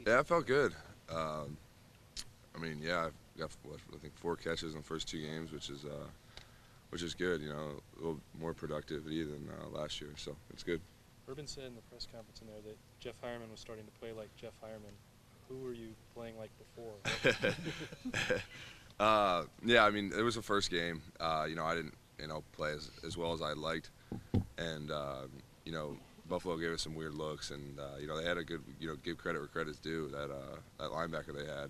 Yeah, it felt good. Um, I mean, yeah, I got I think 4 catches in the first 2 games, which is good. You know, a little more productivity than last year, so it's good. Urban said in the press conference in there that Jeff Heuerman was starting to play like Jeff Heuerman. Who were you playing like before? Yeah, I mean, it was the first game. You know, I didn't play as well as I liked, and you know, Buffalo gave us some weird looks, and you know, they had a good, give credit where credit's due. That linebacker they had,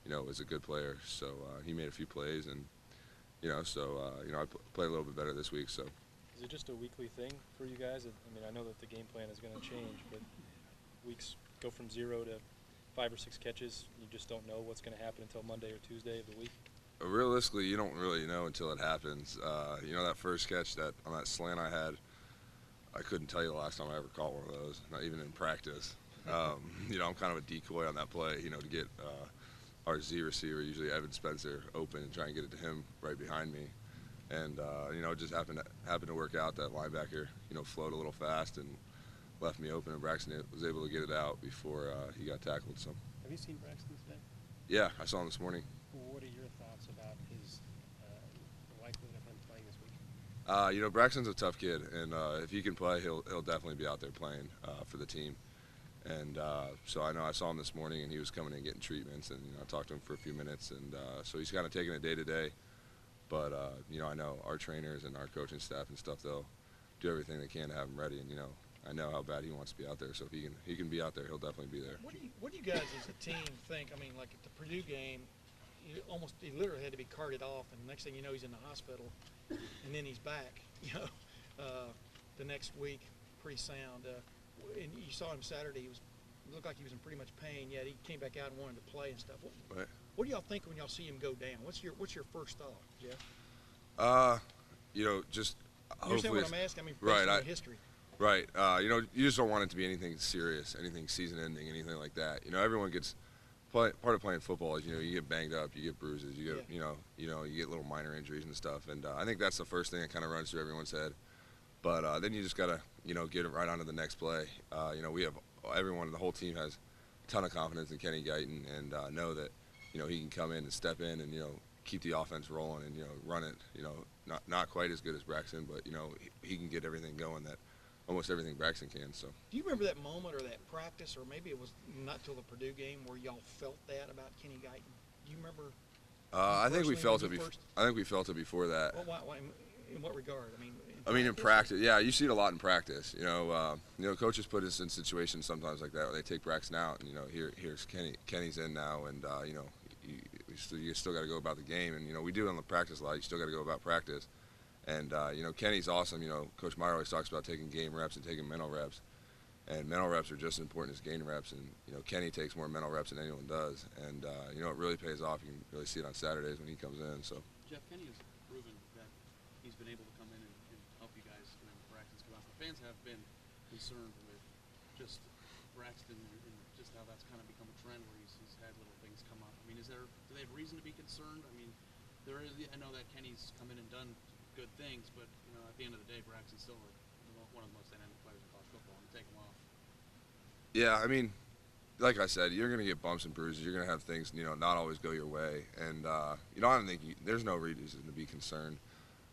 you know, was a good player. So he made a few plays, and you know, I played a little bit better this week. So Is it just a weekly thing for you guys? I mean, I know that the game plan is going to change, but weeks go from 0 to 5 or 6 catches. You just don't know what's going to happen until Monday or Tuesday of the week. realistically, you don't really know until it happens. You know, that first catch that on that slant I had, I couldn't tell you the last time I ever caught one of those, not even in practice. You know, I'm kind of a decoy on that play, you know, to get our Z receiver, usually Evan Spencer, open and try and get it to him right behind me. And, you know, it just happened to work out that linebacker, you know, flowed a little fast and left me open, and Braxton was able to get it out before he got tackled. So. Have you seen Braxton today? Yeah, I saw him this morning. What are your thoughts about his the likelihood of him playing this week? You know, Braxton's a tough kid, and if he can play, he'll definitely be out there playing for the team. And so I know I saw him this morning, and he was coming in getting treatments, and you know, I talked to him for a few minutes, and so he's kind of taking it day to day. But you know, I know our trainers and our coaching staff and stuff, they'll do everything they can to have him ready. And you know, I know how bad he wants to be out there, so if he can be out there, he'll definitely be there. What do you guys as a team think? I mean, like at the Purdue game, he literally had to be carted off, and the next thing you know, he's in the hospital, and then he's back. You know, the next week, pretty sound. And you saw him Saturday. It looked like he was in pretty much pain. Yet he came back out and wanted to play and stuff. What do y'all think when y'all see him go down? What's your first thought, Jeff? You know, just you understand hopefully what I'm asking? I mean, based on history. Right. You know, you just don't want it to be anything serious, anything season-ending, anything like that. You know, everyone gets part of playing football is, you know, you get banged up, you get bruises, you get you get little minor injuries and stuff. And I think that's the first thing that kind of runs through everyone's head. But then you just gotta get it right on to the next play. You know, we have everyone, the whole team has a ton of confidence in Kenny Guyton, and know that he can come in and step in and keep the offense rolling and run it. Not quite as good as Braxton, but he can get everything going that almost everything Braxton can. So. Do you remember that moment or that practice, or maybe it was not till the Purdue game, where y'all felt that about Kenny Guyton? Do you remember? I think we felt it. I think we felt it before that. Well, in what regard? I mean, in practice, yeah, you see it a lot in practice. Coaches put us in situations sometimes like that where they take Braxton out, and here's Kenny. Kenny's in now, and you still got to go about the game, and we do it on the practice a lot. You still got to go about practice, and Kenny's awesome. Coach Meyer always talks about taking game reps and taking mental reps, and mental reps are just as important as game reps. And Kenny takes more mental reps than anyone does, and it really pays off. You can really see it on Saturdays when he comes in. So. Jeff, Kenny has proven that he's been able to come in and help you guys when Braxton's come out. The fans have been concerned with just Braxton and just how that's kind of become a trend where he's had little things come up. I mean, do they have reason to be concerned? I mean, I know that Kenny's come in and done good things, but at the end of the day, Braxton's still one of the most dynamic players in college football, and to take him off. Yeah, I mean, like I said, you're going to get bumps and bruises. You're going to have things, not always go your way. And, I don't think there's no reason to be concerned.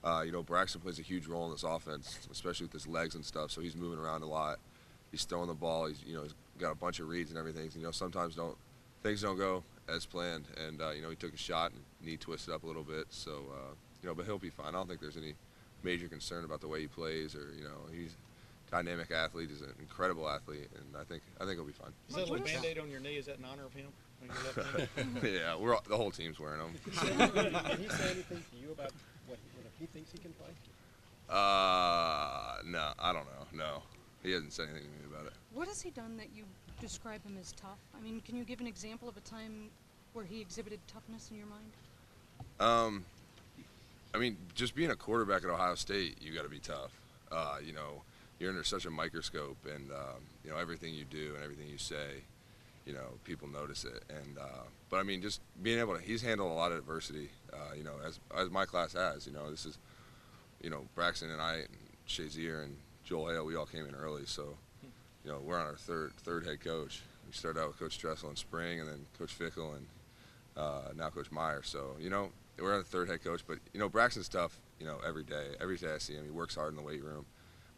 Braxton plays a huge role in this offense, especially with his legs and stuff. So he's moving around a lot. He's throwing the ball. He's got a bunch of reads and everything. Sometimes things don't go as planned. And, he took a shot and knee twisted up a little bit. So, but he'll be fine. I don't think there's any major concern about the way he plays or, he's a dynamic athlete. He's an incredible athlete, and I think he'll be fine. Is that a little Band-Aid on your knee? Is that in honor of him? Yeah, the whole team's wearing them. Can he say anything to you about what he thinks he can play? No, I don't know. No, he hasn't said anything to me about it. What has he done that you describe him as tough? I mean, can you give an example of a time where he exhibited toughness in your mind? I mean, just being a quarterback at Ohio State, you got to be tough. You're under such a microscope, and everything you do and everything you say, people notice it. And but I mean, just being able to, he's handled a lot of adversity. As my class has. This is, Braxton and I, and Shazier and Joel Hale, we all came in early, so we're on our third head coach, we started out with Coach Dressel in spring, and then Coach Fickle, and now Coach Meyer. So, we're on the third head coach, but, Braxton's tough, every day. Every day I see him, he works hard in the weight room,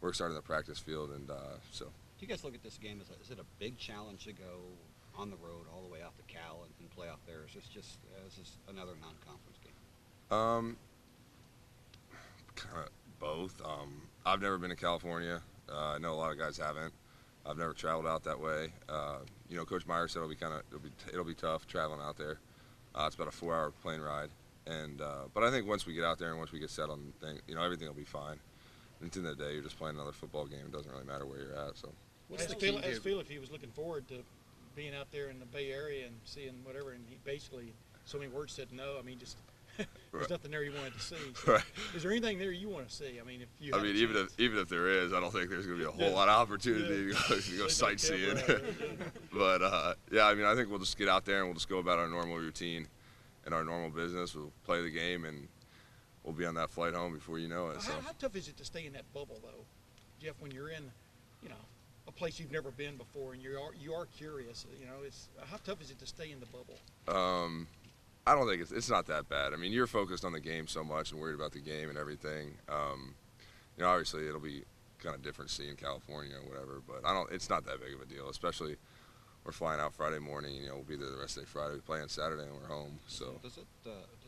works hard in the practice field, and so. Do you guys look at this game as is it a big challenge to go on the road all the way out to Cal and play out there? Is this another non-conference game? Kind of both. I've never been to California. I know a lot of guys haven't. I've never traveled out that way. Coach Meyer said it'll be tough traveling out there. It's about a 4-hour plane ride, and but I think once we get out there and once we get settled, everything will be fine. And at the end of the day, you're just playing another football game. It doesn't really matter where you're at. So. Ask Phil if he was looking forward to being out there in the Bay Area and seeing whatever, and he basically, so many words said no. I mean, just there's nothing there you wanted to see. So Right. Is there anything there you want to see? I mean, if you. Even if there is, I don't think there's going to be a whole lot of opportunity to go sightseeing. But I think we'll just get out there and we'll just go about our normal routine and our normal business. We'll play the game and we'll be on that flight home before you know it. So. How tough is it to stay in that bubble, though, Jeff? When you're in, a place you've never been before, and you are curious. It's how tough is it to stay in the bubble? I don't think it's not that bad. I mean, you're focused on the game so much and worried about the game and everything. Obviously it'll be kind of different seeing California or whatever, but it's not that big of a deal. Especially we're flying out Friday morning. We'll be there the rest of the Friday. We play on Saturday and we're home. So does it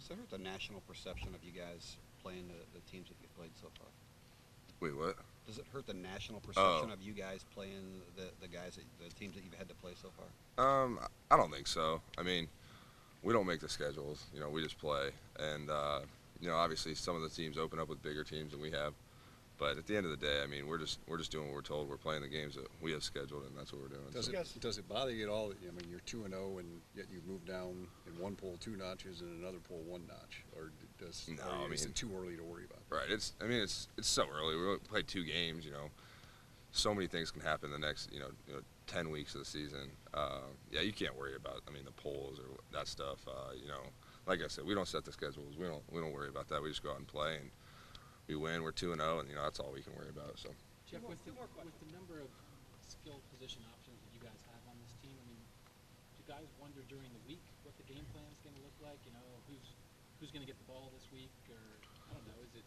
hurt the national perception of you guys playing the teams that you've played so far? Wait, what? Does it hurt the national perception of you guys playing the teams that you've had to play so far? I don't think so. I mean, we don't make the schedules. We just play. And, obviously some of the teams open up with bigger teams than we have. But at the end of the day, I mean, we're just doing what we're told. We're playing the games that we have scheduled, and that's what we're doing. Does it bother you at all? I mean, you're 2-0, and yet you moved down in one poll 2 notches and in another poll 1 notch. Or is it too early to worry about? Right. It's so early. We only played 2 games. So many things can happen the next 10 weeks of the season. You can't worry about the polls or that stuff. Like I said, we don't set the schedules. We don't worry about that. We just go out and play, and we win. We're 2-0, and that's all we can worry about. So. Jeff, with the number of skill position options that you guys have on this team, I mean, do you guys wonder during the week what the game plan is going to look like? Who's going to get the ball this week, or I don't know. Is it?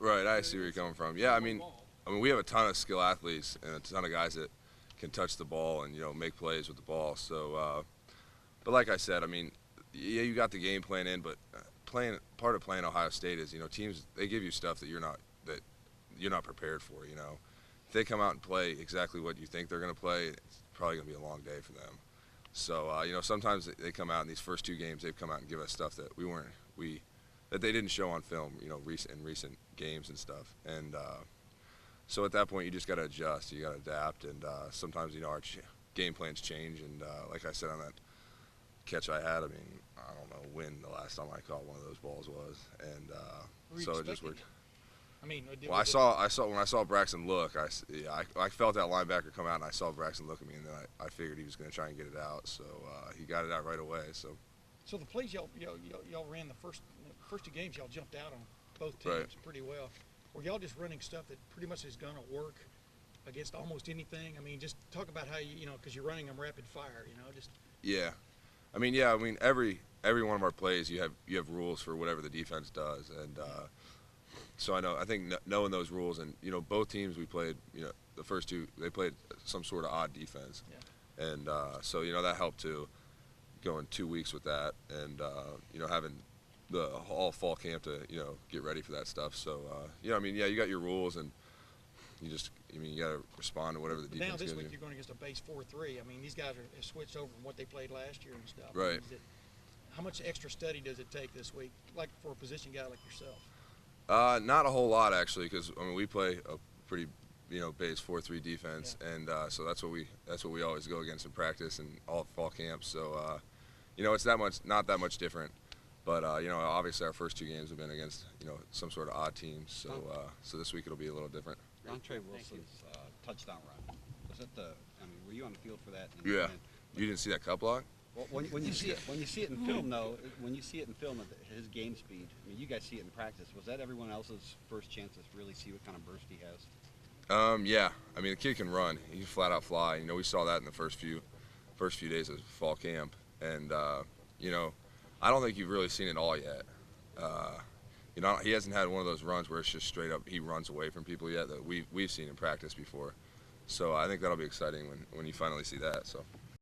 Right. I see where you're coming from. Yeah. I mean, we have a ton of skill athletes and a ton of guys that can touch the ball and make plays with the ball. So, but like I said, I mean, you got the game plan in, but part of playing Ohio State is teams, they give you stuff that you're not prepared for. If they come out and play exactly what you think they're going to play, it's probably going to be a long day for them. So sometimes they come out in these first 2 games, they've come out and give us stuff that that they didn't show on film, in recent games and stuff. And so at that point, you just got to adjust, you got to adapt, and sometimes our game plans change. And like I said on that catch I had, I don't know when the last time I caught one of those balls was, and so it just worked. Well, I saw when I saw Braxton look, I felt that linebacker come out, and I saw Braxton look at me, and then I figured he was going to try and get it out, so he got it out right away. So the plays y'all ran the first 2 games, y'all jumped out on both teams pretty well. Were y'all just running stuff that pretty much is going to work against almost anything? I mean, just talk about how because you're running them rapid fire, just. Yeah. Every one of our plays, you have rules for whatever the defense does, and so I think knowing those rules, and both teams we played, the first 2 they played some sort of odd defense, and so that helped too, going 2 weeks with that, and having the all fall camp to get ready for that stuff. So you got your rules, and you just you got to respond to whatever the defense gives you. Now this week you're going against a base 4-3. I mean, these guys have switched over from what they played last year and stuff. Right. How much extra study does it take this week, like for a position guy like yourself? Not a whole lot actually, because we play a pretty base 4-3 defense, and so that's what we always go against in practice and all fall camps. So it's not that much different. But obviously our first 2 games have been against some sort of odd team. So so this week it'll be a little different. Dontre Wilson's touchdown run. Was it were you on the field for that? Yeah. You didn't see that cut block? Well, when you see it in film, though, when you see it in film at his game speed, you guys see it in practice. Was that everyone else's first chance to really see what kind of burst he has? Yeah. The kid can run. He can flat out fly. We saw that in the first few first few days of fall camp, and you know, I don't think you've really seen it all yet. You know, he hasn't had one of those runs where it's just straight up he runs away from people yet that we've seen in practice before. So I think that'll be exciting when you finally see that. So.